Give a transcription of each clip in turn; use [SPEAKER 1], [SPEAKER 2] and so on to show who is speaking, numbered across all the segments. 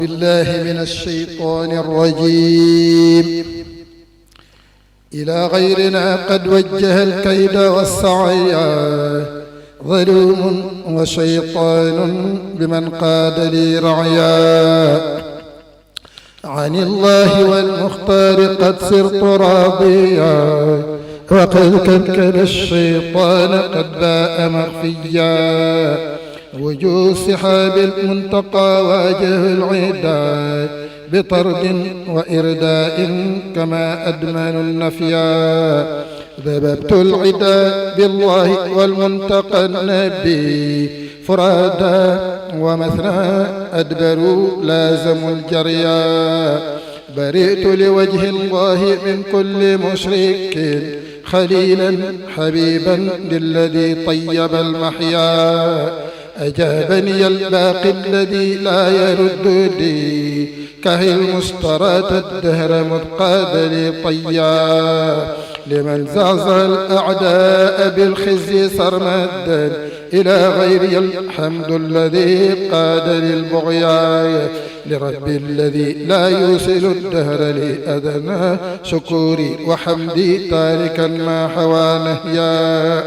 [SPEAKER 1] بالله من الشيطان الرجيم. إلى غيرنا قد وجه الكيد والسعيا ظلوم وشيطان بمن قاد لي رعيا. عن الله والمختار قد صرت راضيا، وقد كلكل الشيطان قد باء مخفيا. وجوه سحاب المنتقى واجه العدا بطرد وإرداء كما أدمن النفيا. ذببت العدا بالله والمنتقى النبي فرادا، ومثنى أدبروا لازموا الجريا. برئت لوجه الله من كل مشرك خليلا حبيبا للذي طيب المحيا. أجابني الباقي الذي لا يرد لي كهي المشترات الدهر مذ قاد لي طيا. لمن زعزع الأعداء بالخزي سرمدا إلى غيري الحمد الذي قاد للبغيا. لربي الذي لا يوصل الدهر لي أدنى شكوري وحمدي تاركا ما حوى نهيا.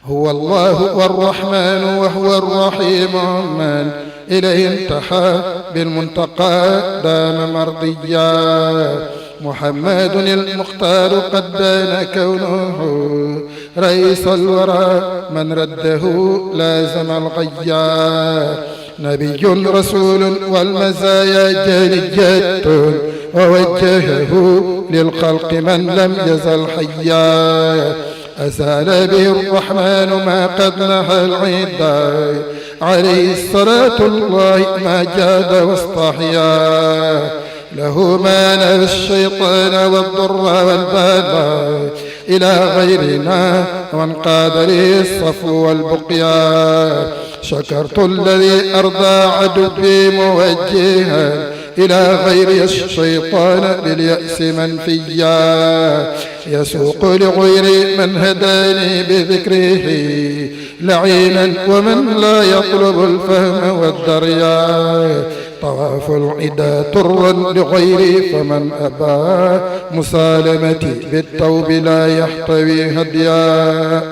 [SPEAKER 1] هو الله والرحمن وهو الرحيم من إليه انتحى بالمنتقى دام مرضيا. محمد المختار قد بان كونه رئيس الورى من رده لازم الغيا. نبي رسول والمزايا جلية ووجهه للخلق من لم يزل حيا. أزال به الرحمن ما قد نهى العدا، عليه الصلاة الله ما جاد واستحيا. له ما نهى الشيطان والضر والبلاء إلى غيرنا وانقاد لي الصفو والبقيا. شكرت الذي أرضى عدوي موجها إلى غير الشيطان لليأس منفيا. يسوق لغير من هداني بذكره لعينا ومن لا يطلب الفهم والدريا. طواف العدا طرا لغيري فمن أبى مسالمتي بالتوب لا يحتوي هديا.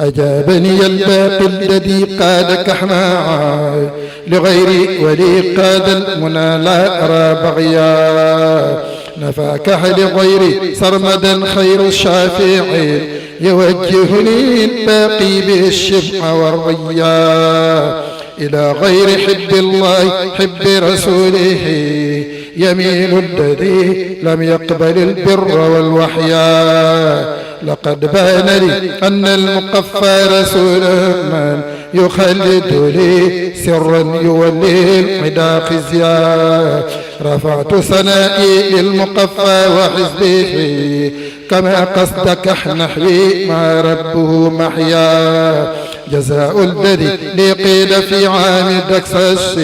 [SPEAKER 1] أجابني الباقي الذي قاد كحماعا لغيري ولي قاد المنى لا أرى بغيا. نفاكح لغيري سرمدا خير الشافعين يوجهني الباقي بالشفع والريا. إلى غير حب الله حب رسوله يميل الذي لم يقبل البر والوحيا. لقد بان لي أن المقفى رسول من يخلد لي سرا يولي العدا خزيا. رفعت ثنائي للمقفى وحزبه كما قصدك نحوي مع ربه محيا. جزاء الذي لقيل في عام دكساس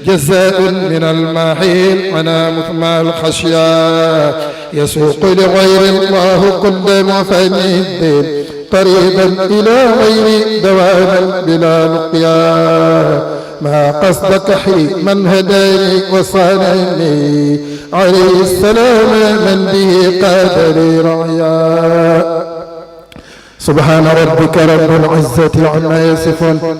[SPEAKER 1] جزاء من المحيل أنا مثمى الخشيا. يسوق لغير الله كل مفند قريبا إلى غير دواما بلا لقيا. ما قصدك حي من هداني وصانني عليه السلام من به قاد لي رعيا. سبحان ربك رب العزة عما يصفون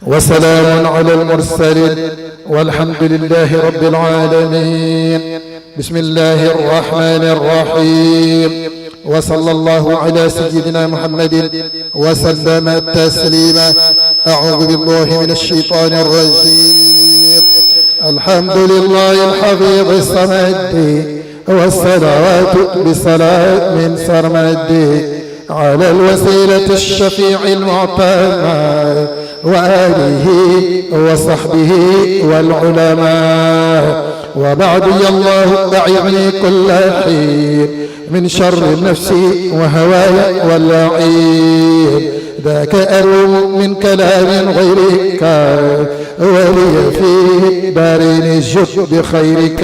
[SPEAKER 1] وسلام على المرسلين والحمد لله رب العالمين. بسم الله الرحمن الرحيم، وصلى الله على سيدنا محمد وسلم تسليما. أعوذ بالله من الشيطان الرجيم. الحمد لله الحفيظ الصمد والصلوات بسلام سرمد على الوسيلة الشفيع المعتمى وآله وصحبه والعلماء. وبعد يا الله أعيذني كل حين من شر النفس وهواي واللعين. ذاك أروم من كلام غيرك ولي في دارين الجد بخيرك.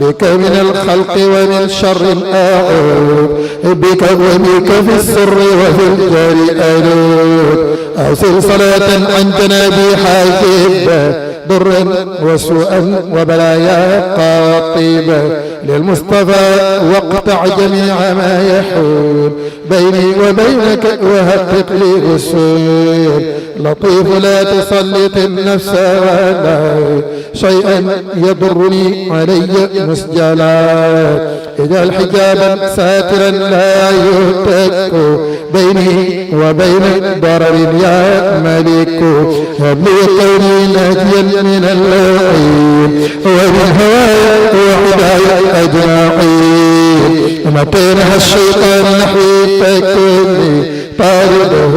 [SPEAKER 1] بك من الخلق ومن شر أعوذ بك وبك في السر وفي الجار ألوذ. أرسل صلاة عن جنابي حاجب ضرا وسوءا وبلايا قاطبة للمصطفى واقطع جميع ما يحول بيني وبينك وهقق لي غسول لطيف لا تسلط النفس ولا شيئا يضرني علي مسجلا اجعل حجابا ساترا لا يهتك بيني وبين ضرر يا ملك وابلي كوني ناجيا من اللعين ومن هوايا وعدايا أجمعين متى نهى الشيطان نحوي فكني طارده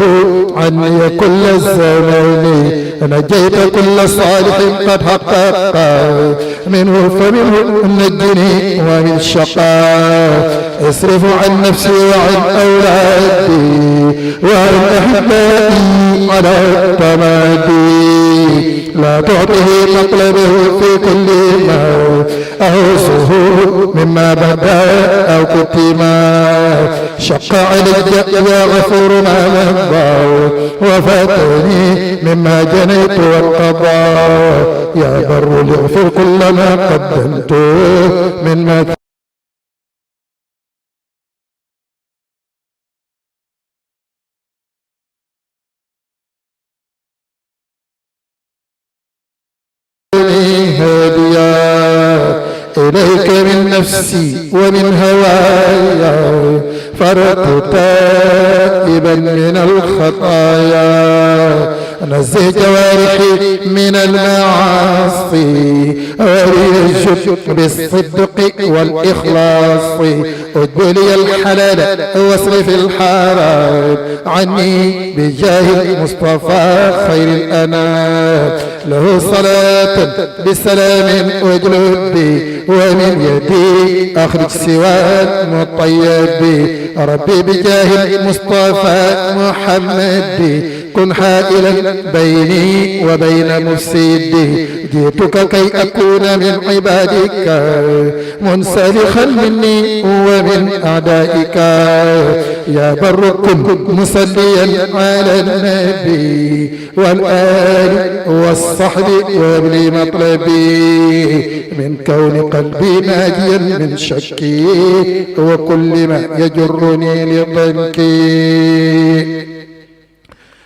[SPEAKER 1] عني كل الزمان نجيت كل صالح قد حقق منه فمنه نجني ومن شقاء اصرف عن نفسي وعن أولادي وعن أحبائي على التمادي لا تعطه مطلبه في كل ما أعوزه مما بدا أو كتما شق علي يا غفور ما مضى وفاتني مما جنيت والقضاء يا بر ليغفر كل ما قدمت من إليك من نفسي ومن هوايا فرقت تائبا من الخطايا نزه جوارحي من المعاصي وليجد بالصدق والإخلاص ادبلي الحلال واصرف الحرام عني بجاه المصطفى خير الأنام له صلاة بسلام وجلبي ومن يدي أخرج سوى المطيب ربي بجاه المصطفى محمد كن حائلا بيني وبين مفسدي جئتك كي أكون من عبادك منسلخا مني ومن أعدائك يا بر كن مصليا على النبي والآل والصحب وابلي مطلبي من كون قلبي ناجيا من شكي وكل ما يجرني لضنكي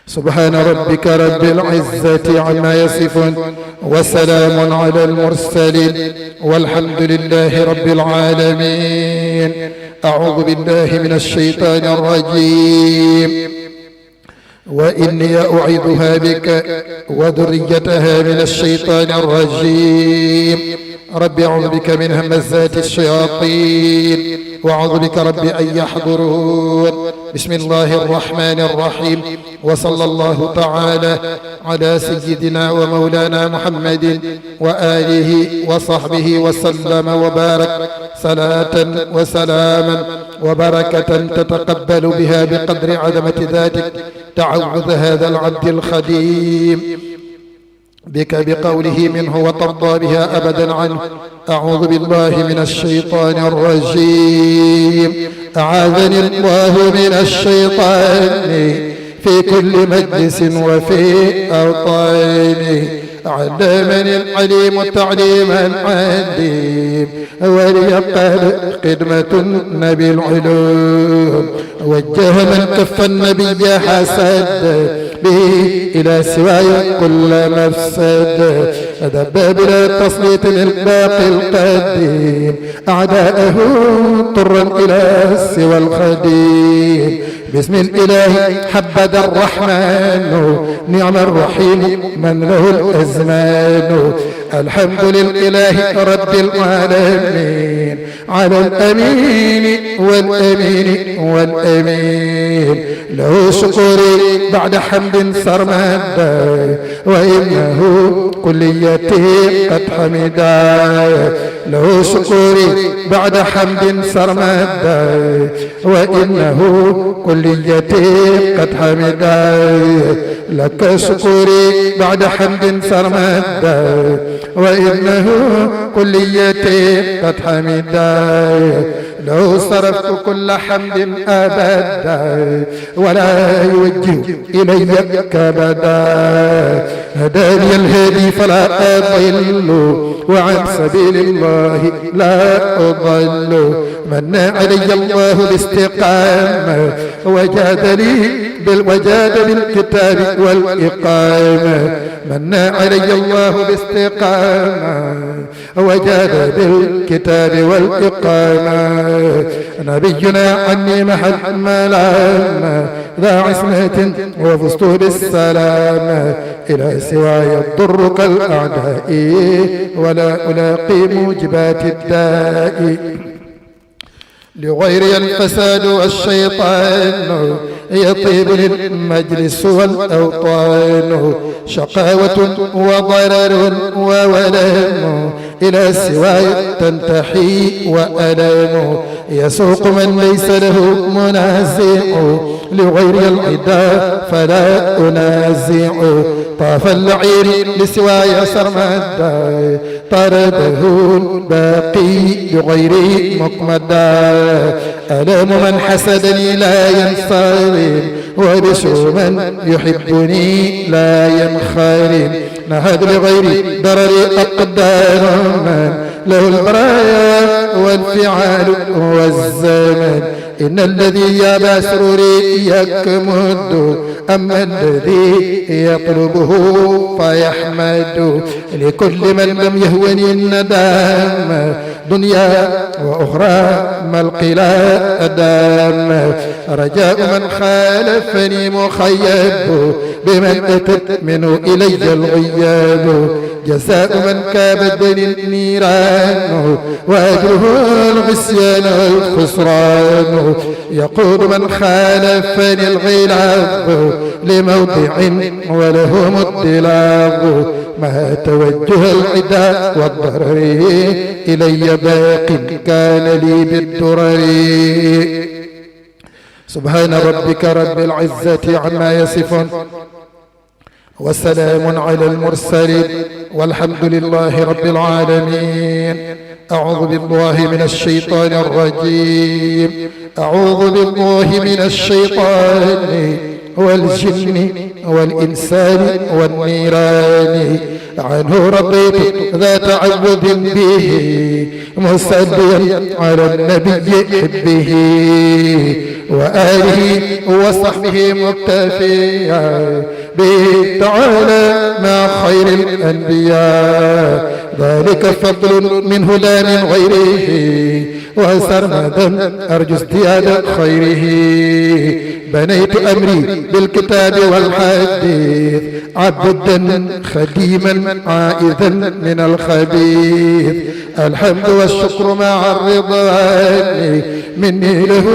[SPEAKER 1] سبحان ربك رب العزة عما يصفون وسلام على المرسلين والحمد لله رب العالمين. أعوذ بالله من الشيطان الرجيم وإني أعيذها بك وذريتها من الشيطان الرجيم. رب أعوذ بك من همزات الشياطين وأعوذ بك رب أن يحضرون. بسم الله الرحمن الرحيم وصلى الله تعالى على سيدنا ومولانا محمد وآله وصحبه وسلم وبارك صلاة وسلاما وبركة تتقبل بها بقدر عظمة ذاتك تعوذ هذا العبد الخديم بك بقوله منه وترضى بها أبدا عنه. أعوذ بالله من الشيطان الرجيم. أعاذني الله من الشيطان في كل مجلس وفي أوطاني. علمني العليم تعليما عليم وليقل خدمة النبي العلوم. وجه من كف النبي حسد به إلى سواي كل مفسد. أدب بلا تسليط للباقي القديم أعداءه طرا إلى سوى الخديم. بسم الإله حبذا الرحمن نعم الرحيم من له الأزمان. الحمد لله رب العالمين على الأمين والأمين والأمين. له شكري بعد حمد سرمدا وإنه كليتي قد حمدا. له شكري بعد حمد سرمدا وإنه كليتي قد حمدا. لك شكري بعد حمد سرمدا وإنه كليتي قد حمدا. لو صرفت كل حمد أبدا ولا يوجه إلي كبدا. هداني الهادي فلا أضل وعن سبيل الله لا أضل. من علي الله باستقامة وجاد بالكتاب والإقامة. من علي الله باستقامة وجاد بالكتاب والإقامة. نبينا عني محل ملامة ذا عصمة وفزت بالسلامة. إلى سواي الضر كالأعداء ولا ألاقي موجبات الداء. لغيري الفساد والشيطان يطيب للمجلس والأوطان. شقاوة وضرر وولم إلى سواي تنتحي وألم. يسوق من ليس له منازع لغير العدا فلا أنازع. طاف اللعير لسواي سرمدا طرده الباقي لغير مقمدا. ألام من حسدني لا ينصرم وبشر من يحبني لا ينخرم. نهد لغير ضرر أقدار من له البرايا والفعال والزمن. إن الذي يابى سروري يكمد أما الذي يطلبه فيحمد. لكل من لم يهوني الندام دنيا وأخرى ما القلا أدام. رجاء من خالفني مخيب بمن أتت منه إلي الغياب. جزاء من كابدني النيران وأجره الغسيان والخسران. يقول من خالفني الغلاب لموضع وله مطلاق. ما توجه العداء والضرر إلي باق كان لي بالدرر. سبحان ربك رب العزة عما يصفون وسلام على المرسلين والحمد لله رب العالمين. أعوذ بالله من الشيطان الرجيم. أعوذ بالله من الشيطان والجن والإنسان والنيران. عنه رضيت ذا تعبد به مصليا على النبي حبه وآله وصحبه مكتفيا به تعالى مع خير الأنبياء. ذلك فضل منه لا من غيره وسرمدا أرجو ازدياد خيره. بنيت أمري بالكتاب والحديث عبدا خديما عائذا من الخبيث. الحمد والشكر مع الرضوان مني له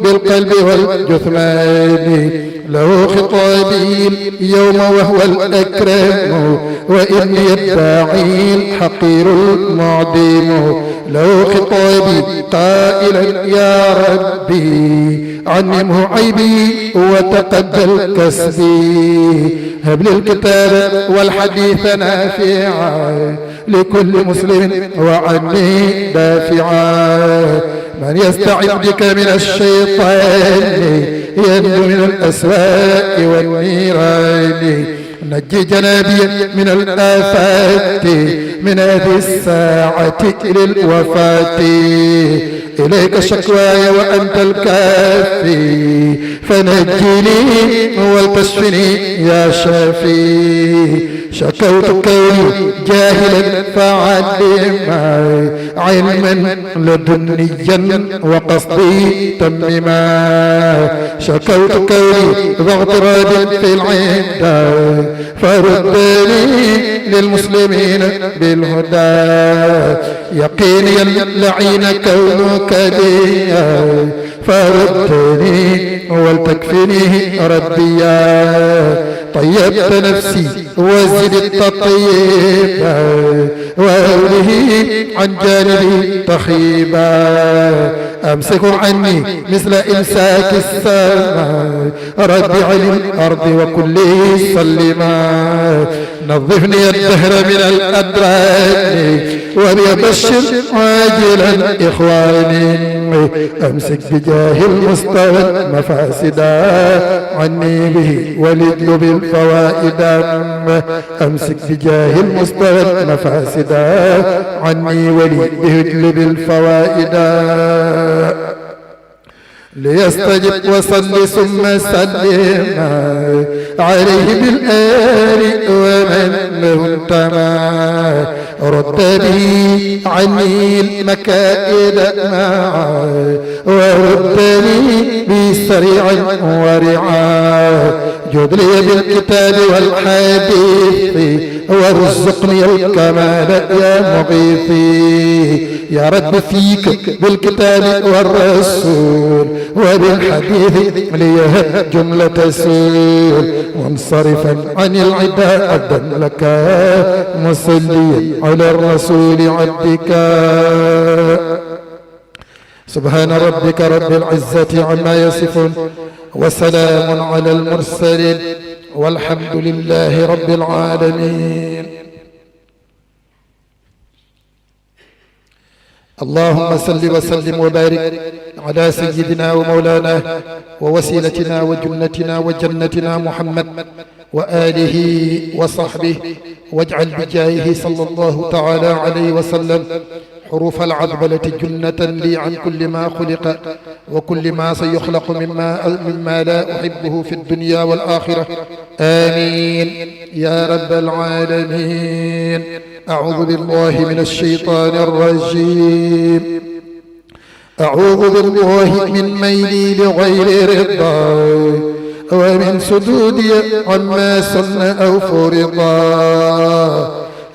[SPEAKER 1] بالقلب والجثمان. له خطابي اليوم وهو الأكرم وإني الداعي الحقير المعدم. له خطابي قائلا يا ربي عنمه عيبي وتقبل كسبي. هب لي الكتاب والحديث نافعا لكل مسلم وعني دافعا. من يستعذ بك من الشيطان ينجو من الأسواء والنيران. نجي جنابي من الآفات من هذه الساعة للوفاة. إليك شكواي وأنت الكافي فنجني ولتشفني يا شافي. شكوت كوني جاهلا فعلما علما لدنيا وقصدي تمما. شكوت كوني ذا اغتراب في العدة فردني للمسلمين بالهدى. يقيني اللعين كونك لي فردني ولتكفني ربيا. طيبت نفسي وزدت طيبا وأوله عن جانبي تخيبا. أمسك عني مثل إمساك السماء ربي عن الأرض وكل سلما. نظفني الدهر من الأدران وبيبشر عاجلا إخواني أمسك بجاه المصطفى المفاسد عني به ولجلب الفوائد أمسك بجاه المصطفى المفاسد عني ولجلب الفوائد ليستجب وصل ثم سلم عليه بالآل ومن له انتمى رد به عني المكائد معا وردني بسريع ورعا جد لي بالكتاب والحديث وارزقني الكمال يا مغيثي يا رب فيك بالكتاب والرسول وبالحديث ليهب جملة سول منصرفا عن العداء عبدا لك مصليا على الرسول عبدك سبحان ربك رب العزة عما يصفون وسلام على المرسلين والحمد لله رب العالمين. اللهم صل وسلم وبارك على سيدنا ومولانا ووسيلتنا وجنتنا وجنتنا محمد وآله وصحبه واجعل بجاهه صلى الله تعالى عليه وسلم حروف العذبلة جنة لي عن كل ما خلق وكل ما سيخلق مما لا أحبه في الدنيا والآخرة آمين يا رب العالمين. أعوذ بالله من الشيطان الرجيم. أعوذ بالله من ميلي لغير رضا ومن سدودي عما سن أو فرضا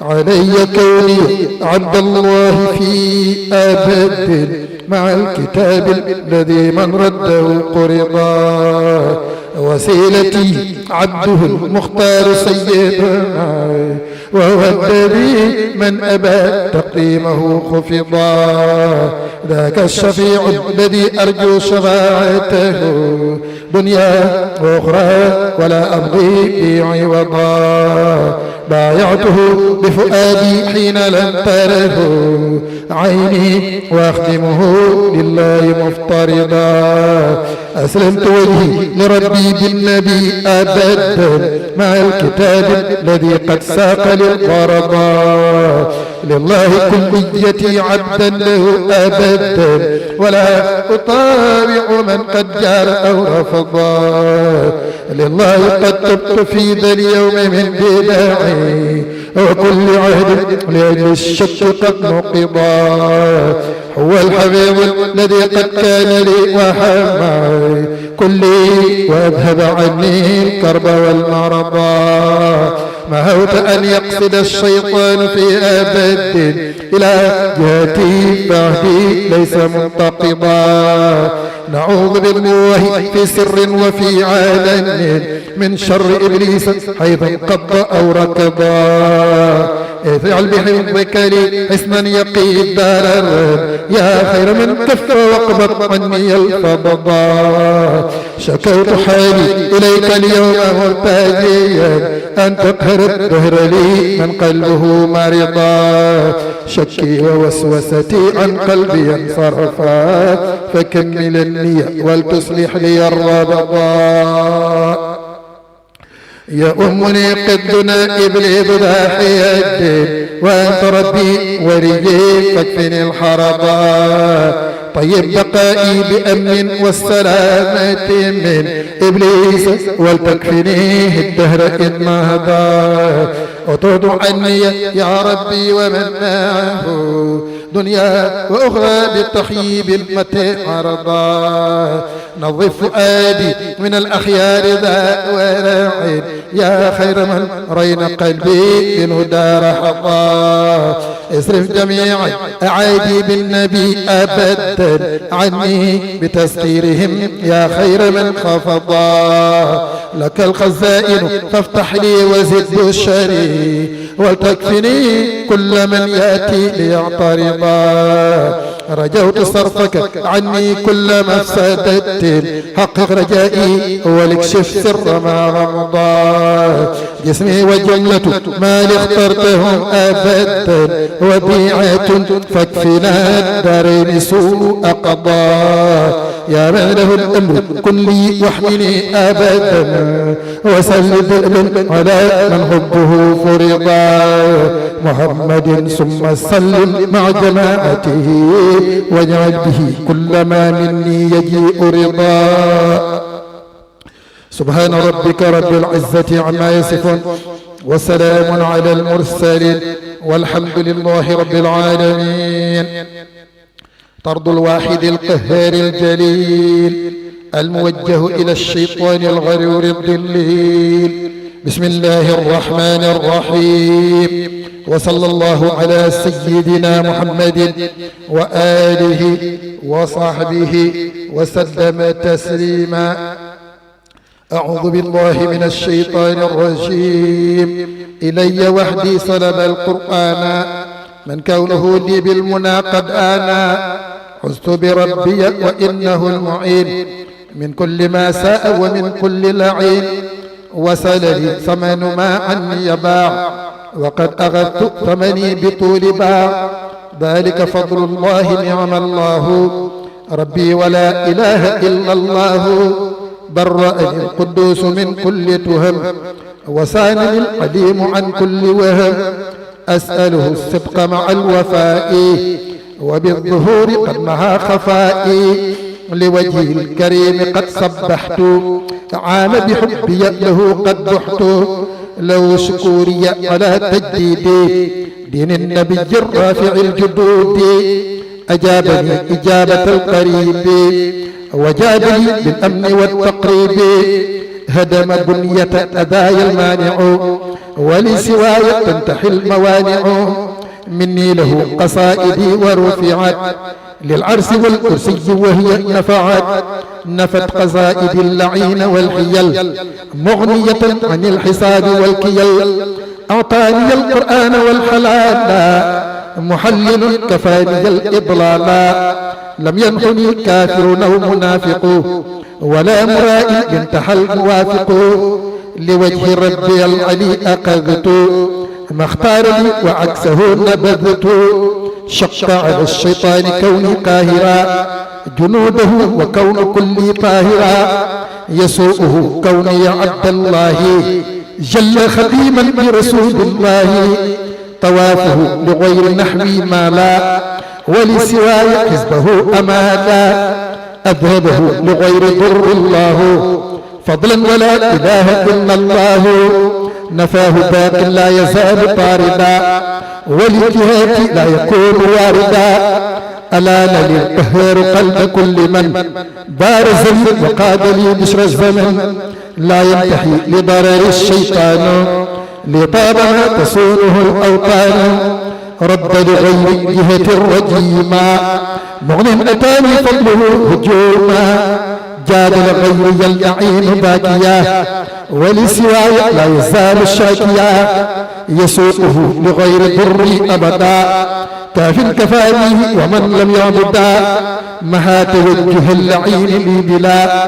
[SPEAKER 1] علي كوني عبد الله في أبد مع الكتاب الذي من رده قرضا وسيلتي عبده المختار سيدنا وهو النبي من أبى تقديمه خفضا ذاك الشفيع الذي أرجو شفاعته دنيا وأخرى ولا أبغي به عوضا بايعته بفؤادي حين لم تره عيني وأخدمه لله مفترضا أسلمت وجهي لربي بالنبي أبدا مع الكتاب الذي قد ساق للغرضا لله كليتي عبدا له أبدا ولا أطاوع من قد جار أو رفضا لله قد تبت في ذا اليوم من بداعي وكل عهد لأجل الشك قد نقضا هو الحبيب الذي قد كان لي وحماي كلي وأذهب عني الكرب والمرضى مهوت أن يقصد الشيطان في أبد إلى جهتي فهدي ليس منتقضا نعوذ بالله في سر وفي علن من شر إبليس حيث انقض أو ركضا افعل بحفظك لي حسنا يقي الضرر يا خير من كف واقبض عني الفضضا شكوت حالي إليك اليوم مرتجيا أن تقهر الدهر لي من قلبه مرضا شكي ووسوستي عن قلبي انصرفا فكمل النية ولتصلح لي الربضا يا أمني قدنا إبلي ضاحي الدين وأنت ربي ورجي فاكفني الحربا طيب بقائي بأمن والسلامة من إبليس ولتكفنيه الدهر إن مهضا وتعد عني يا ربي ومن معه دنيا وأخرى بالتخييب المتع عرضا نظف فؤادي من الأخيار ذا ورعين يا خير من رين قلبي بالهدى رحضا اصرف جميع أعادي بالنبي أبدا عني بتسخيرهم يا خير من خفضا لك الخزائن فافتح لي وزد الشري ولتكفني كل من يأتي ليعترضا رجوت صرفك عني كل مفسدة حقق رجائي واكشف سر ما غمضاه جسمي وجملة ما اخترتهم أبدا وبيعة فاكفنا الدارين سوء قضاه يا من له الأمر كن لي واحمني أبدا وسلم على من حبه فرضا محمد ثم سلم مع جماعته واجعل به كل ما مني يجيء رضا سبحان ربك رب العزة عما يصفون وسلام على المرسلين والحمد لله رب العالمين طرد الواحد القهار الجليل الموجه إلى الشيطان الغرور الضليل بسم الله الرحمن الرحيم وصلى الله على سيدنا محمد وآله وصحبه وسلم تسليما أعوذ بالله من الشيطان الرجيم إلي وحدي سلم القرآن من كونه لي بالمنى قد آنا عزت بربي وإنه المعين من كل ما ساء ومن كل لعين وسل لي ثمن ما عني يباع وقد أخذت ثمني بطول باع ذلك فضل الله نعم الله ربي ولا إله إلا الله برأني القدوس من كل تهم وسانني القديم عن كل وهم أسأله الصدق مع الوفاء وبالظهور قد محى خفائي لوجه الكريم قد سبحت عام بحبي له قد بحت لو شكوري على تجديد دين النبي الرافع الجدود أجابني إجابة القريب وجادني بالأمن والتقريب هدم بنية أذايا المانع ولسواي تنتحي الموانع مني له قصائدي ورفعت للعرس والكرسي وهي نفت قصائد اللعين والحيل مغنية عن الحساب والكيل أعطاني القرآن والحلال محلل كفاني الإضلال لم ينحني كافر أو منافق ولا مرائي انتحى الموافق لوجه ربي العلي أخذت ما اختار لي وعكسه نبذت شق على الشيطان كوني قاهرا جنوده وكون كل طاهرا يسوءه كوني عبد الله جل خديما برسول الله طوافه لغير نحوي مالا ولسواي حزبه أمالا أذهبه لغير ضر الله فضلا ولا إله إلا الله نفاه باق لا يزال طاردا ولجهاتي لا يكون واردا ألان للقهار قلب كل من بارزني وقاد لي بشر الزمن لا ينتهي لضرر الشيطان لطالما تصونه الأوطان رد لغير جهة الرجيما مغن أتاني فضله هجوما جاد لغيري اللعين باكيا ولسواي لا يزال الشاكيا يسوقه لغير ضري أبدا كاف كفانيه ومن لم يعبدا مها توجه اللعين لي بلا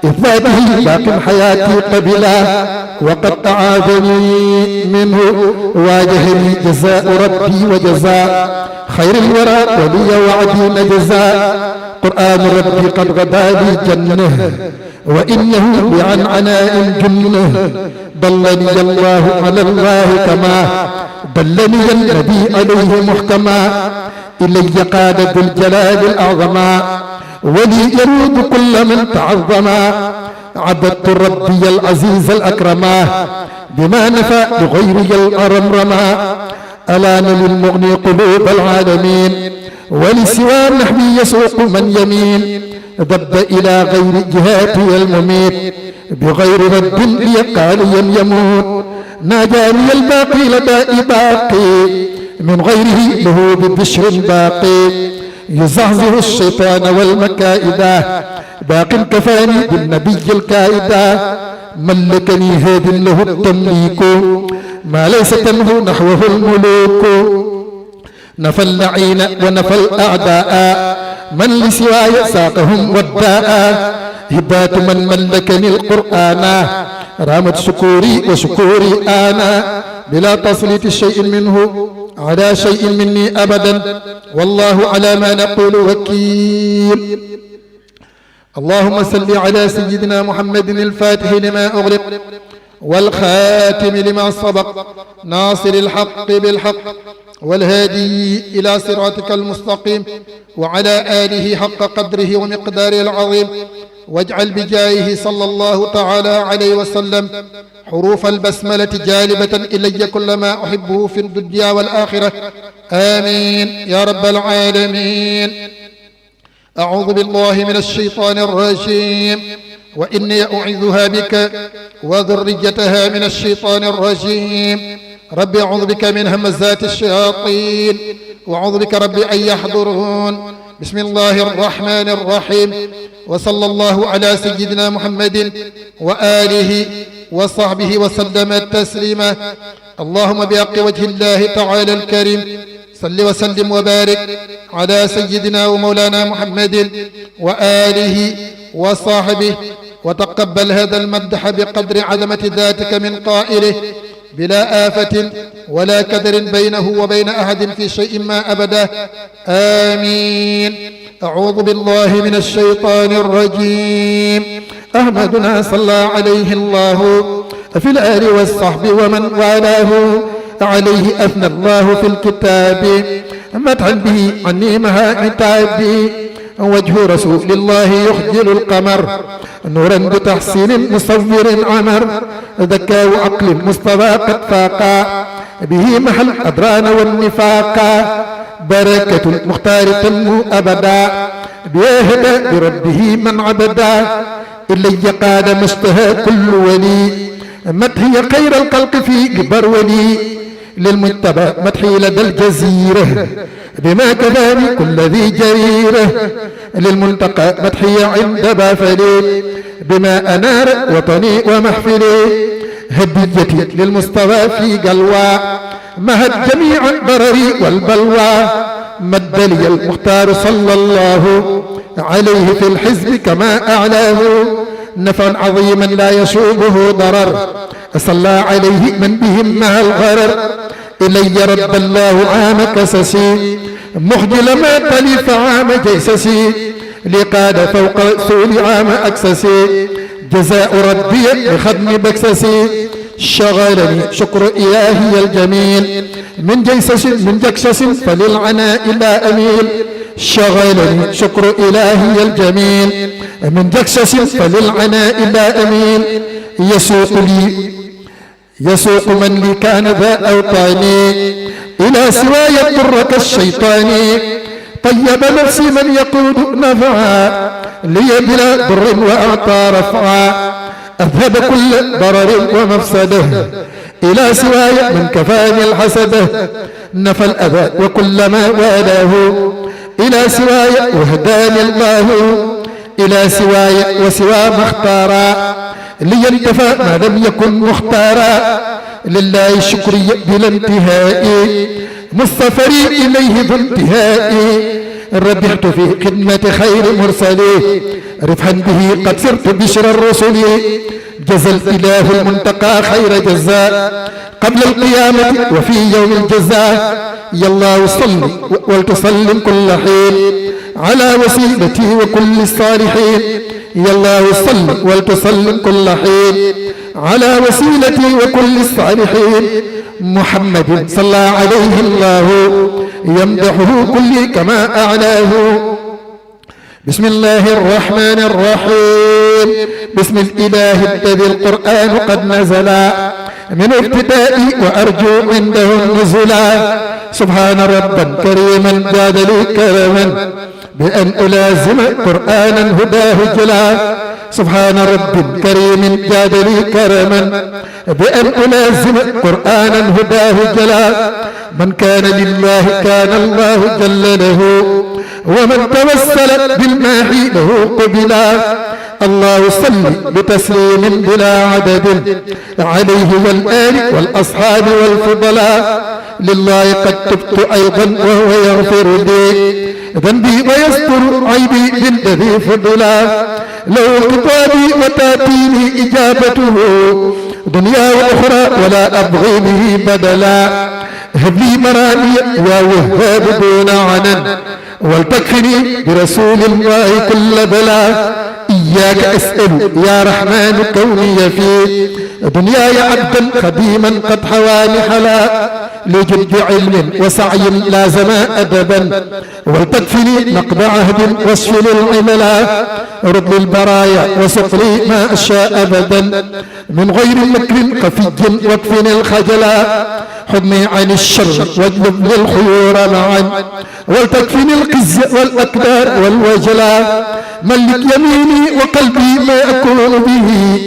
[SPEAKER 1] إثباته باق حياتي قبلا وقد أعاذني منه واجهني جزاء ربي وجزاء خير الورى ولي وعدي نجزاء قرآن ربي قد غدا لي جنة وإنه بعن عناء جنة ضلني الله على الله كما دلني النبي عليه محكما إلي قاد ذو الجلال الأعظما ولي يرود كل من تعظما عبدت ربي العزيز الأكرما بما نفى لغيري الأرمرما ألان للمغني قلوب العالمين ولسوى نحبي يسوق من يمين ذب إلى غير جهاتي المميت بغير رب ليقاليا يموت ناجاني الباقي لدى باقي من غيره له ببشر باقي يزعزع الشيطان والمكائدة باق كفاني بالنبي الكائدة ملكني هاد له التمليك ما ليس تنهو نحوه الملوك نفى اللعين ونفى الأعداء من لسواي ساقهم والداء هبات من ملكني القرآن رامت شكوري وشكوري أنا بلا تسليط شيء منه على شيء مني أبدا والله على ما نقول وكيل. اللهم صل على سيدنا محمد الفاتح لما أغلق والخاتم لما سبق ناصر الحق بالحق والهادي إلى صراطك المستقيم وعلى آله حق قدره ومقداره العظيم واجعل بجاهه صلى الله تعالى عليه وسلم حروف البسملة جالبة إلي كل ما أحبه في الدنيا والآخرة آمين يا رب العالمين. أعوذ بالله من الشيطان الرجيم وإني أعيذها بك وذريتها من الشيطان الرجيم رب أعوذ بك من همزات الشياطين وأعوذ بك رب أن يحضرون. بسم الله الرحمن الرحيم وصلى الله على سيدنا محمد وآله وصحبه وسلم تسليما. اللهم بحق وجه الله تعالى الكريم صل وسلم وبارك على سيدنا ومولانا محمد وآله وصحبه وتقبل هذا المدح بقدر عظمة ذاتك من قائله بلا آفة ولا كدر بينه وبين أحد في شيء ما أبدا آمين. أعوذ بالله من الشيطان الرجيم. أحمدنا صلى عليه الله في الآل والصحب ومن والاه عليه أثنى الله في الكتاب مدحا به عني مها عتابي وجه رسول الله يخجل القمر نورا بتحسين مصور عمر ذكاء عقل مصطفى قد فاقا به محل أدران والنفاقا بركة المختار تنمو أبدا بيهدى بربه من عبدا إلي قاد مشتهى كل ولي مدحي خير الخلق في جبر ولي للمتبع مدحي لدى الجزيرة بما كفاني كل ذي جريرة للمنتقى مدحي عند بافلي بما أنار وطني ومحفلي هديتي للمصطفى في قلوى مهد جميع الضرر والبلوى مد لي المختار صلى الله عليه في الحزب كما أعلاه نفعا عظيما لا يشوبه ضرر صلى عليه من بهم مع الغرر إلي رد الله عام كسسي مخجل ما تلف عام جيسسي لقاد فوق سؤل عام أكسسي جزاء ربي بخدم بكسسي شغلني شكر إلهي الجميل من جيسس من جكسس فللعناء لا أميل شغلني شكر إلهي الجميل من جكسس فللعناء لا أميل يسوق من لي كان ذا أوطاني إلى سواي الضر كالشيطان طيب نفسي من يقود نفعا لي بلا ضر وأعطى رفعا أذهب كل ضرر ومفسده إلى سواي من كفاني الحسده نفى الأذى وكل ما والاه إلى سواي وهداني الله إلى سواي وسوى ما اختارا لينتفى ما لم يكن مختارا لله شكري بلا انتهاء مصطفري إليه ذو انتهاء ربحت في خدمة خير مرسلي ربحا به قد صرت بشر الرسل جزى الإله المنتقى خير جزاء قبل القيامة وفي يوم الجزاء يا الله صل ولتسلم كل حين على وسيلتي وكل الصالحين يا الله صل ولتسلم كل حين على وسيلتي وكل الصالحين محمد صلى عليه الله يمدحه كل كما أعلاه. بسم الله الرحمن الرحيم بسم الإله الذي القرآن قد نزل من ابتدائي وأرجو عنده النزلا سبحان ربا كريما جاد لي كرما بأن ألازم قرآنا هداه جلا سبحان رب كريم جاد لي كرما بأن ألازم قرآنا هداه جلا من كان لله كان الله جل له ومن توسل بالماحي له قبلا الله صل بتسليم بلا عدد عليه والآل والأصحاب والفضلاء. لله قد تبت أيضا وهو يغفر لي ذنبي ويستر عيبي بالذي فضلا. لو خطابي وتاتيني إجابته دنيا وأخرى ولا أبغي به بدلا. هب لي مرامي يا وهاب دون عنن ولتكفني برسول الله كل بلا. إياك أسأل يا رحمن كوني في دنياي عبدا خديما قد حواني حلا. لجد علم وسعي لازم أدبا ولتكفني نقض عهد واشف للعملا. رد للبرايا وسق لي ما أشاء أبدا من غير مكر خفي واكفني الخجلا. حضني عن الشر واجلب للخيور معا ولتكفني القز والأكدار والوجلا. ملك يميني وقلبي ما أكون به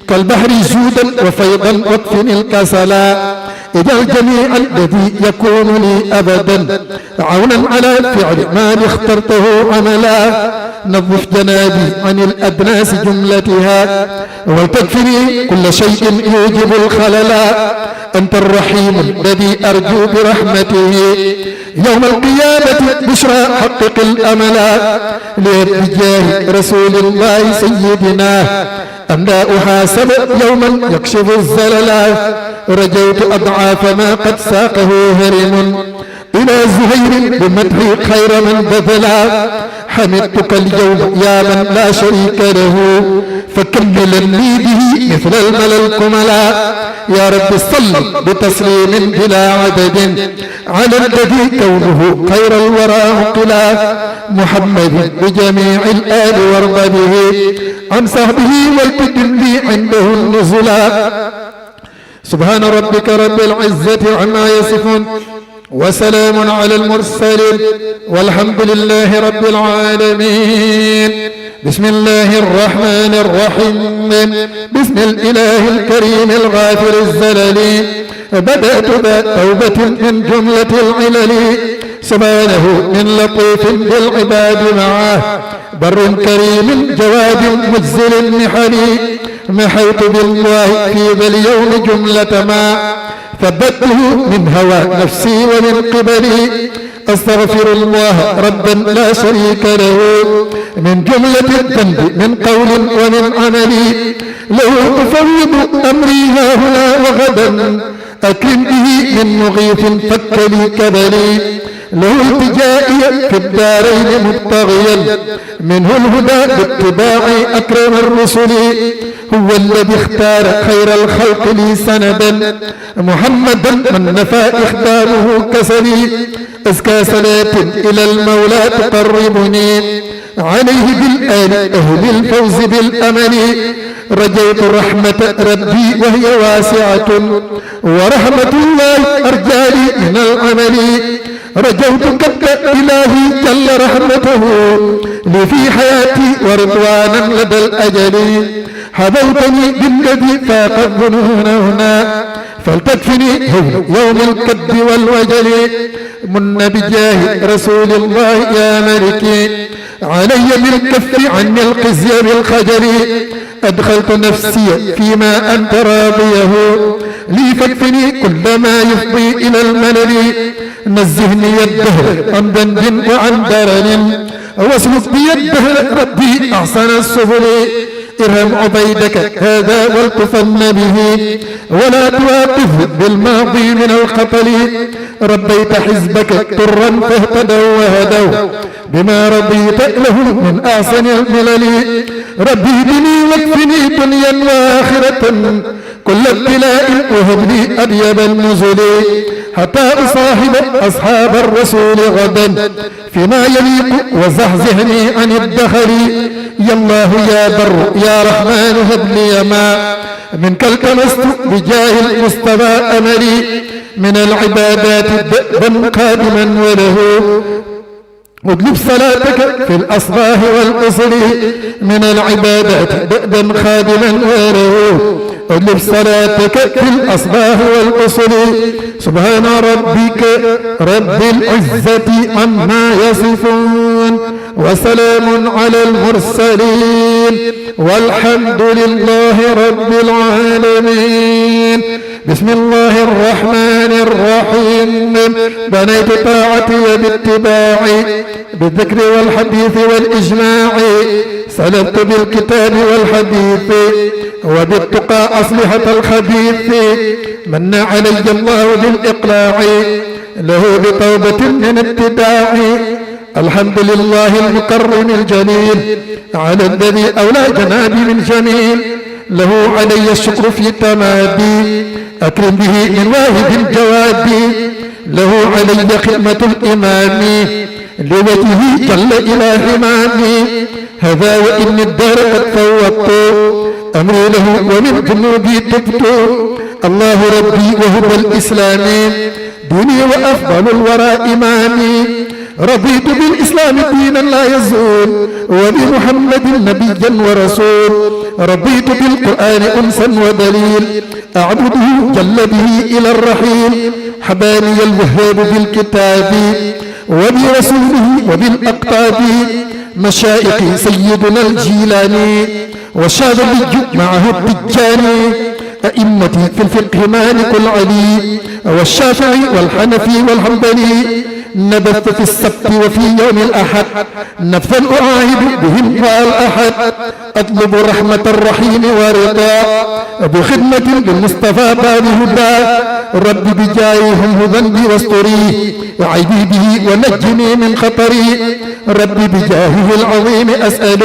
[SPEAKER 1] كالبحر جودا وفيضا واكفني الكسلا. اجعل جميع الذي يكون لي أبدا عونا على فعل ما اخترته عملا. نظف جنابي عن الأدناس جملتها ولتكفني كل شيء يوجب الخللا. أنت الرحيم الذي أرجو برحمته يوم القيامة بشرى حقق الأملا. لبجاه رسول الله سيدنا أن لا أحاسب يوما يكشف الزللا. رجوت أضعاف ما قد ساقه هرم إلى زهير بمدح خير من بذلا. حمدتك اليوم يا من لا شريك له فكملني به مثل الملا الكملا. يا رب صل بتسليم بلا عدد على الذي كونه خير الورى مقلا. محمد بجميع الآل وارض به عن صحبه والتدم لي عنده النزلا. سبحان ربك رب العزة عما يصفون وسلام على المرسلين والحمد لله رب العالمين. بسم الله الرحمن الرحيم. بسم الإله الكريم الغافر الزلل. بدأت توبة من جملة العلل سبحانه من لطيف بالعباد معه بر كريم جواد مجزل النحل. محيت بالله في ذا اليوم جملة ما ثبته من هوى نفسي ومن قبلي. أستغفر الله ربا لا شريك له من جملة الذنب من قول ومن عمل. له أفوض أمري هاهنا وغدا أكرم به من مغيث فك لي كبلي. له التجائي في الدارين مبتغيا منه الهدى باتباع أكرم الرسل. هو الذي اختار خير الخلق لي سندا محمدا من نفى إخدامه كسلي. أزكى صلاة إلى المولى تقربني عليه بالآل أهل الفوز بالأمل. رجيت رحمة ربي وهي واسعة ورحمة الله أرجالي من العمل. رجوت كبد إلهي جل رحمته لي في حياتي ورضوانا لدى الأجل. حبوتني بالذي فاق الظنون هنا فلتكفني يوم الكد والوجل. من بجاه رسول الله يا ملكي علي بالكف عني الخزي بالخجل. أدخلت نفسي فيما أنت راضيه لي فاكفني كل ما يفضي إلى الملل. نزهني الدهر عن ذنب وعن درن واسلك بي الدهر ربي أحسن السبل. ارهم عبيدك هذا والتفن به ولا تواقفه بالماضي من الخطل. ربيت حزبك طرا فاهتدوا وهدوا بما رضيت له من أحسن الملل. ربي بني واكفني دنيا وآخرة كل ابتلاء وهب لي أطيب النزل. حتى أصاحب أصحاب الرسول غدا فيما يليق وزحزحني عن الدخل. يا الله يا بر يا رحمن هب لي ما منك التمست بجاه المصطفى أملي. من العبادات دأبا قادما وله اطلب صلاتك في الأصباح والقصر. من العبادات دأبا خادما وله اطلب صلاتك في الأصباح والقصر. سبحان ربك رب العزة عما يصفون وسلام على المرسلين والحمد لله رب العالمين. بسم الله الرحمن الرحيم. بنيت طاعتي باتباعي بالذكر والحديث والإجماع، سلبت بالكتاب والحديث وبالتقى أصلحة الخبيث. من علي الله بالإقلاع له بتوبة من ابتداع. الحمد لله المكرم الجليل على الذي أولى جنابي من جميل. له علي الشكر في تمادي، أكرم به من واهب الجواد. له علي خدمة الإمام لوجهه جل إلى حمامي. هذا وإن الدار قد فوضت أمري له ومن جنوبي تبت. الله ربي وهو الإسلام ديني وأفضل الورى إمامي. رضيت بالإسلام دينا لا يزول وبمحمد نبيا ورسول. رضيت بالقرآن أنسا ودليل أعبده جل به إلى الرحيل. حباني الوهاب بالكتاب وبرسوله وبالأقطاب. مشائخي سيدنا الجيلاني والشاذلي معه التجاني. أئمتي في الفقه مالك العلي والشافعي والحنفي والحنبلي. نبثت في السبت وفي يوم الأحد نفثا أعاهد بهم والأحد. أطلب رحمة الرحيم ورضا بخدمة للمصطفى باب هدى. رب بجاههم ذنبي واستري عيبي به ونجني من خطري. رب بجاهه العظيم أسأل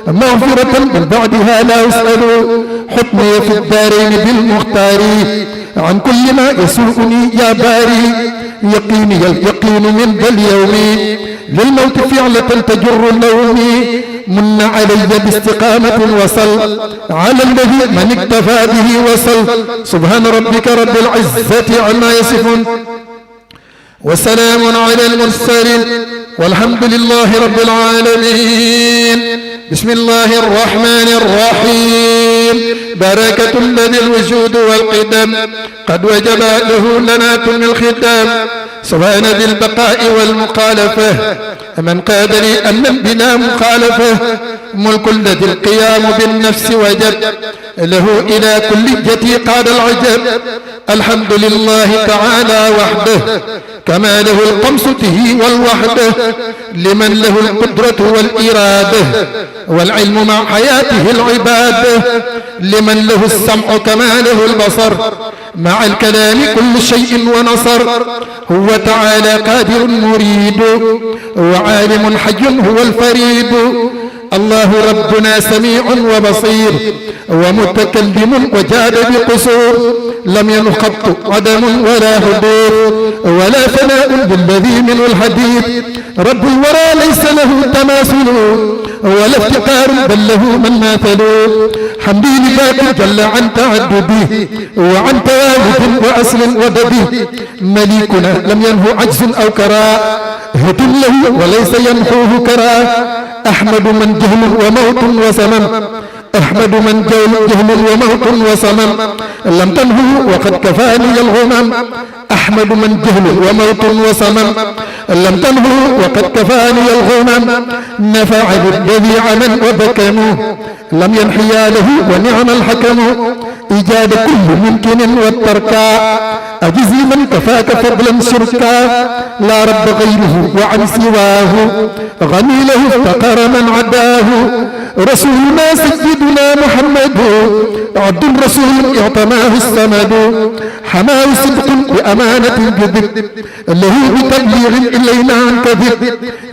[SPEAKER 1] مغفرة من بعدها لا أسأل. حكمي في الدارين بالمختار عن كل ما يسوءني يا باري. يقيني اليقين من ذا اليوم للموت فعلة تجر اللوم. من علي باستقامة وصل على الذي من اكتفى به وصل. سبحان ربك رب العزة عما يصفون وسلام على المرسلين والحمد لله رب العالمين. بسم الله الرحمن الرحيم. بركة الذي الوجود والقدم قد وجب له لنا من الختام. سبحان ذي البقاء والمخالفة من قاد لي أمنا بلا مخالفة. ملك الذي القيام بالنفس وجب له إلى كل جتي قاد العجب. الحمد لله تعالى وحده كما له القمس به والوحده. لمن له القدرة والإرادة والعلم مع حياته العبادة. لمن له السمع كما له البصر مع الكلام كل شيء ونصر. هو تعالى قادر مريد وعالم حي هو الفريد. الله ربنا سميع وبصير ومتكلم وجاد بقصور. لم ينخط عدم ولا حدوث ولا ثناء بالذي منه الحديث. رب الورى ليس له تماثل ولا افتقار بل له من ماثل. حمدي لذاك جل عن تعدده وعن توالد وأصل ودده. مليكنا لم ينه عجز أو كراء هد له وليس ينحوه كراء. أحمد من جهل وموت وسمم أحمد من جهل وموت وسمم. لم تنه وقد كفاني الغمم. أحمد من جهل وموت وسمم لم تنه وقد كفاني الغمم. نفع بالذي عمل وبكموه لم ينحيا له ونعم الحكم. إيجاد كل ممكن والتركا أجزي من كفاك فضلا شركا. لا رب غيره وعن سواه غني له افتقر من عداه. رسولنا سيدنا محمد عبد رسول اعتماه الصمد. حماه صدق بأمانة جذب له بتبليغ إلينا عن كذب.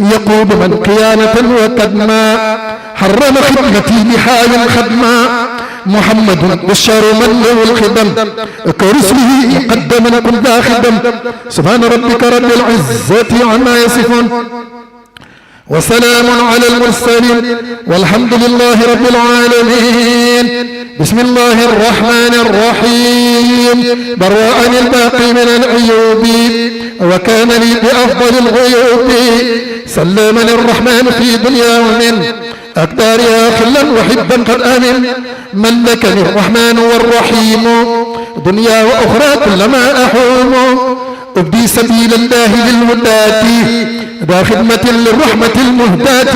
[SPEAKER 1] يقود من خيانة وكدما حرم خدمتي بحال خدما. محمد بشر من له الخدم كرسله مقدما كن ذا خدم. سبحان ربك رب العزة عما يصفون وسلام على المرسلين والحمد لله رب العالمين. بسم الله الرحمن الرحيم. برأني الباقي من العيوب وكان لي بأفضل الغيوب. سلمني الرحمن في دنيا ومن أقدارها خلا وحبا قد آمن. ملكني الرحمن والرحيم دنيا وأخرى كلما أحوم. أبدي سبيل الله للهداة ذا خدمة للرحمة المهداة.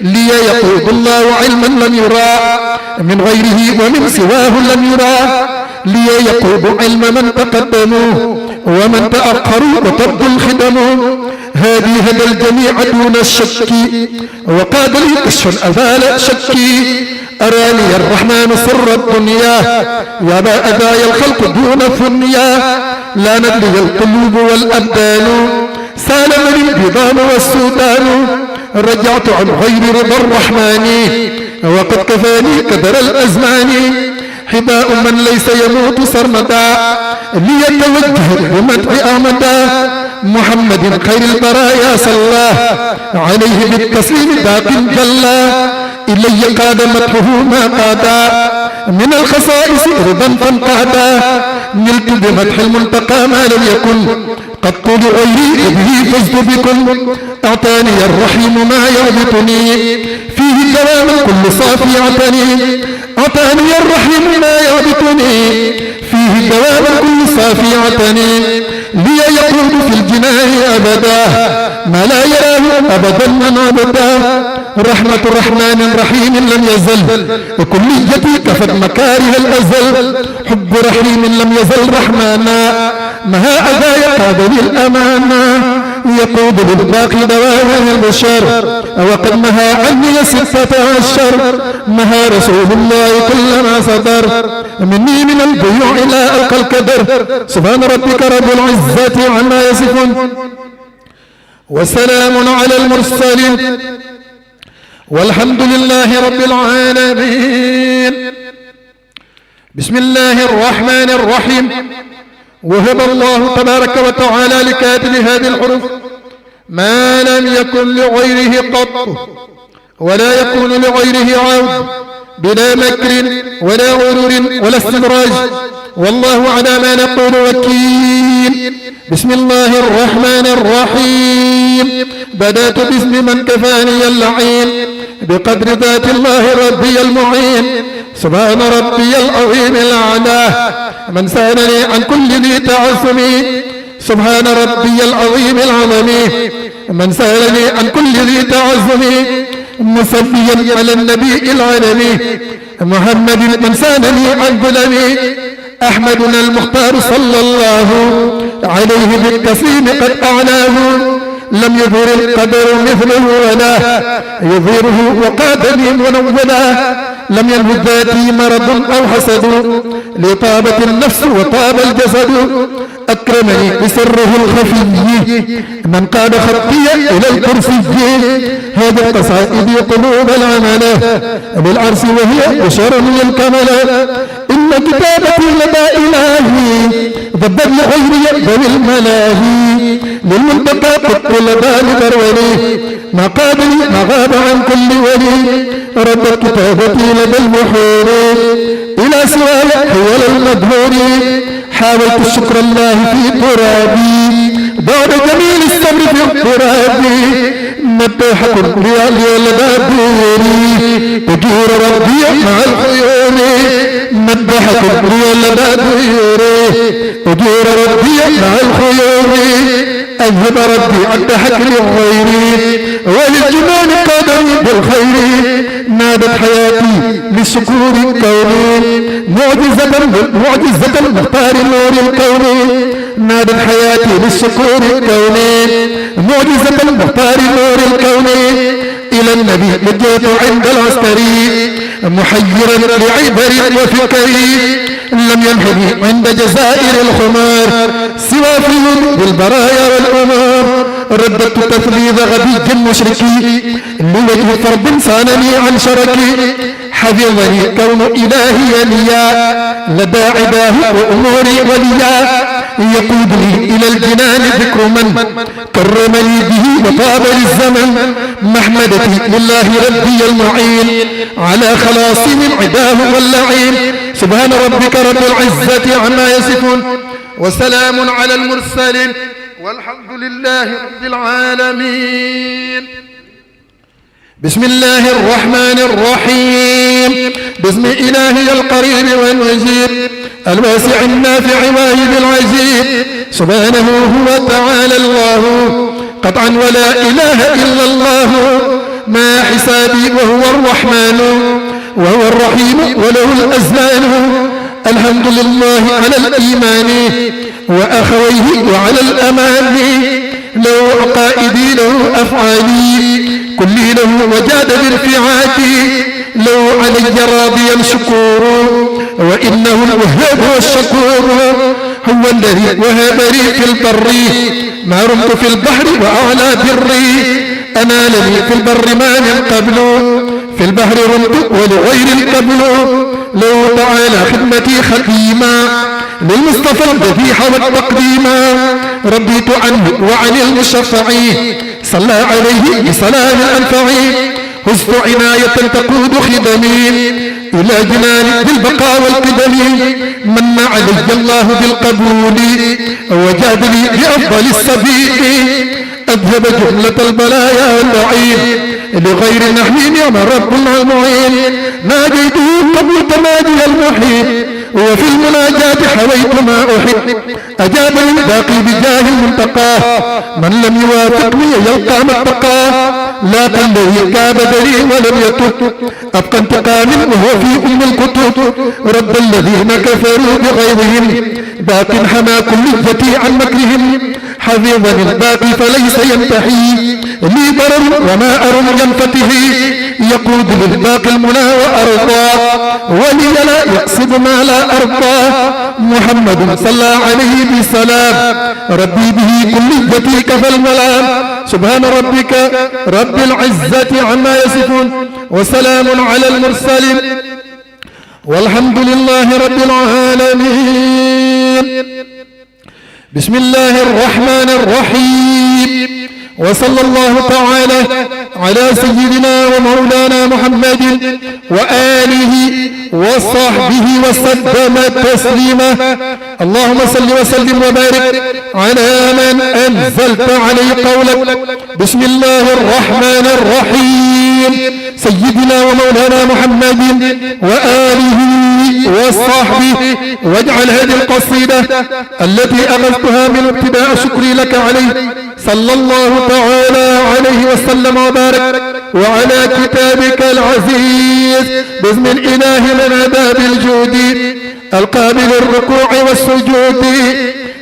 [SPEAKER 1] لي يقود الله علما لم يرى من غيره ومن سواه لم يرى لي يقود علم من تقدموا ومن تأخروا وتبدو الخدم هذه هدى الجميع دون الشك وقاد لي كشف أذال شكي أراني الرحمن سر الدنيا وما أداي الخلق دون ثنيا لا ندري القلوب والأبدان سالمني البيضان والسودان رجعت عن غير رضا الرحمن وقد كفاني كدر الأزمان حباء من ليس يموت سرمدا ليتوجه بمدح أحمدا محمد خير البرايا صلى عليه بالتسليم ذات جلا إلي قاد مدحه ما قادا من الخصائص رضا فانقادا نلت بمدح المنتقى ما لم يكن قد قول غيري به فزت بكم أعطاني الرحيم ما يربطني فيه كلام كل صافي أعطاني الرحيم ما يربطني فيه كلام كل صافي لي يقود في الجنان أبدا ما لا يراه أبدا من أبدا رحمة الرحمن رحيم لم يزل وكليتي كفت مكاره الأزل حب رحيم لم يزل رحمانا مها أذى قادني الأمانة يقود بالباقي دواء البشر وقد مها عني 16 مها رسول الله كلما صدر مني من البيوع إلى ألقى الكدر سبحان ربك رب العزة عما يصفون وسلام على المرسلين والحمد لله رب العالمين. بسم الله الرحمن الرحيم. وهب الله تبارك وتعالى لكاتب هذه الحروف ما لم يكن لغيره قط ولا يكون لغيره عود بلا مكر ولا غرور ولا استدراج والله على ما نقول وكيل. بسم الله الرحمن الرحيم. بدأت باسم من كفاني اللعين بقدر ذات الله ربي المعين سبحان ربي العظيم الأعلى من سألني عن كل ذي تعصم سبحان ربي العظيم العظيم من سألني عن كل ذي تعظم مصليا على النبي العالمي محمد من سألني عن ظلمي أحمدنا المختار صلى الله عليه بالتسليم قد أعلاه لم يظهر القدر مثله ولا يظهره وقادني منولا لم ينهض ذاتي مرض أو حسد لطابت النفس وطاب الجسد أكرمني بسره الخفي من قاد خطي إلى الكرسي هذا القصائد قلوب العمل بالعرس وهي بشرني الكمل إن كتابتي لدى إلهي ضبت لغيري ذوي الملاهي للمنتقى قط لدى لبرولي ما قابلي ما غاب عن كل ولي ردت كتابتي لدى المحور إلى سواي حول المدهور حاولت شكر الله في ترابي بعد جميل الصبر في اضطرابي مدح كبرياء لدى دوري أجور ربي مع الخيور مدح كبرياء لدى دوري أجور ربي مع الخيور أذهب ربي عند حكر غيري وللجنان قدمي بالخير نادت حياتي لسكور الكون معجزة المختار نور الكون نادت حياتي للسكور الكون معجزة المختار نور الكون إلى النبي لجيت عند العسكري محيرا لعبر وفكري لم ينهني عند جزائر الخمار سوى في بالبرايا والأمور رددت تثليث غبي مشركي لوجه فرد صانني عن شركي حفظني كون إلهي ليا لدى عباه وأموري وليا يقودني إلى الجنان ذكر من كرمني به وطاب للزمن محمدتي لله ربي المعين على خلاصي من عداه واللعين سبحان ربك رب العزة عما يصفون وسلام على المرسلين والحمد لله رب العالمين. بسم الله الرحمن الرحيم. باسم إلهي القريب والمجيد الواسع النافع واهب العزيز سبحانه هو تعالى الله قطعا ولا إله إلا الله ما حسابي وهو الرحمن وهو الرحيم وله الأزمان. الحمد لله على الإيمان وأخويه وعلى الأمان، له عقائدي له أفعالي كلي له وجاد بارتعادي، لو علي راضيا شكور وإنه الوهاب والشكور. هو الذي وهب لي في البر ما رمت في البحر وأعلى بري، أنالني في البر ما من قبل في البحر رمت ولغير القبل. لو تعالى خدمتي خديما للمصطفى الذي حوى التقديما، رضيت عنه وعن المشفع صلى عليه بسلام أنفعي. هزت عناية تقود خدمي إلى جنان بالبقاء والقدم، من علي الله بالقبول وجادني بأفضل السبيل، أذهب جملة البلايا واللعين لغير نحوي نعم رب المعين. ناجيته قبل تمادي المحيط وفي المناجاة حويت ما أحب، أجابني باقي بجاه المنتقى من لم يوافقني يلقى ما اتقى. لا تنبغي كابدني ولم يتب أبقى انتقام وهو في أم الكتب، رد الذين كفروا بغيرهم باق حمى كليتي عن مكرهم. حفظني الباقي فليس ينتهي لي ضرر وما أرم ينفتحي، يقود للباقي المنى وأرضى ولي لا يقصد ما لا أرضى. محمد صلى عليه بسلام ربي به كليتي كفى الملام. سبحان ربك رب العزة عما يصفون وسلام على المرسلين والحمد لله رب العالمين. بسم الله الرحمن الرحيم، وصلى الله تعالى على سيدنا ومولانا محمد وآله وصحبه وسلم تسليما. اللهم صل وسلم وبارك على من أنزلت عليه قولك. بسم الله الرحمن الرحيم، سيدنا ومولانا محمد وآله وصحبه، واجعل هذه القصيدة التي أخذتها من ابتداء شكري لك عليه صلى الله تعالى عليه وسلم وبارك وعلى كتابك العزيز باسم الإله من عذاب الجود القابل الركوع والسجود.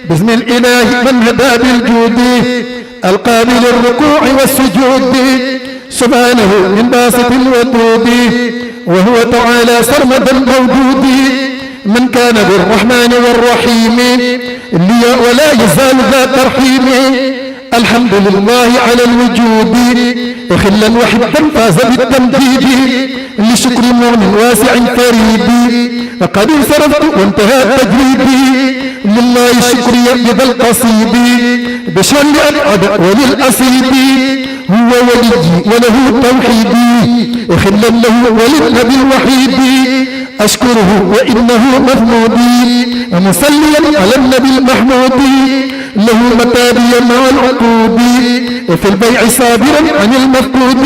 [SPEAKER 1] باسم الإله من عذاب الجود القابل الركوع والسجود، سبحانه من باسط الودود وهو تعالى سرمدا موجود. من كان بالرحمن والرحيم لي ولا يزال ذا ترحيم. الحمد لله على الوجود خلا وحبا فاز بالتمجيد، لشكر مغن واسع فريد قد انصرفت وانتهى تجريدي. لله شكري بذا القصيد بشان لأبعد وللأسيد، هو ولي وله توحيدي خلا له وللنبي الوحيد. أشكره وإنه مفمودي مصليا على النبي المحمود، له متابيا مع العقود في البيع صابرا عن المفقود.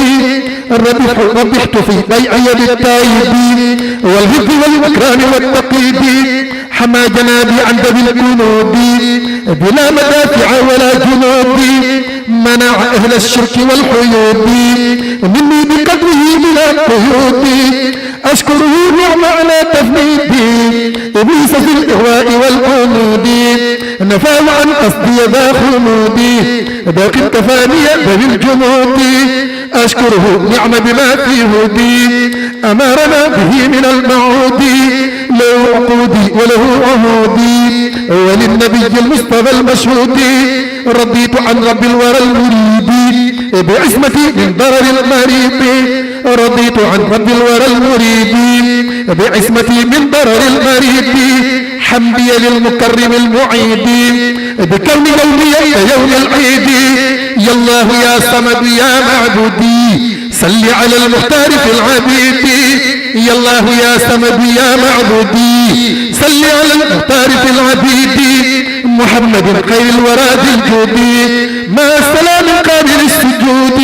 [SPEAKER 1] ربحت في بيعي بالتايب والهد والإكرام والتقييد، حمى جنابي عن ذوي الجنود بلا مدافع ولا جنود. منع أهل الشرك والحيود مني بقدره بلا قيود. أشكره نعم على تفنيدي إبليس في الإغواء والعنود، نفى عن قصدي ذا خمودي ذاك كفاني ذوي الجنود. أشكره نعم بما في هدي أمرنا به من المعود، له عقودي وله عهودي وللنبي المصطفى المشهود. رضيت عن رب الورى المريد بعصمتي من ضرر المريض، رضيت عن رب الورى المريد بعصمتي من ضرر المريض. حمدي للمكرم المعيد بكون يومي كيوم العيد. يا الله يا صمد يا معبودي صل على المختار في العبيد. يا الله يا صمد يا معبودي صل على المختار في العبيد. محمد خير الورى ذي الجود ما السلام قابل السجود.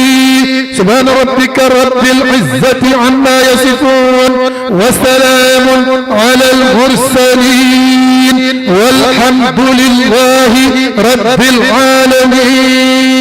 [SPEAKER 1] سبحان ربك رب العزة عما يصفون وسلام على المرسلين والحمد لله رب العالمين.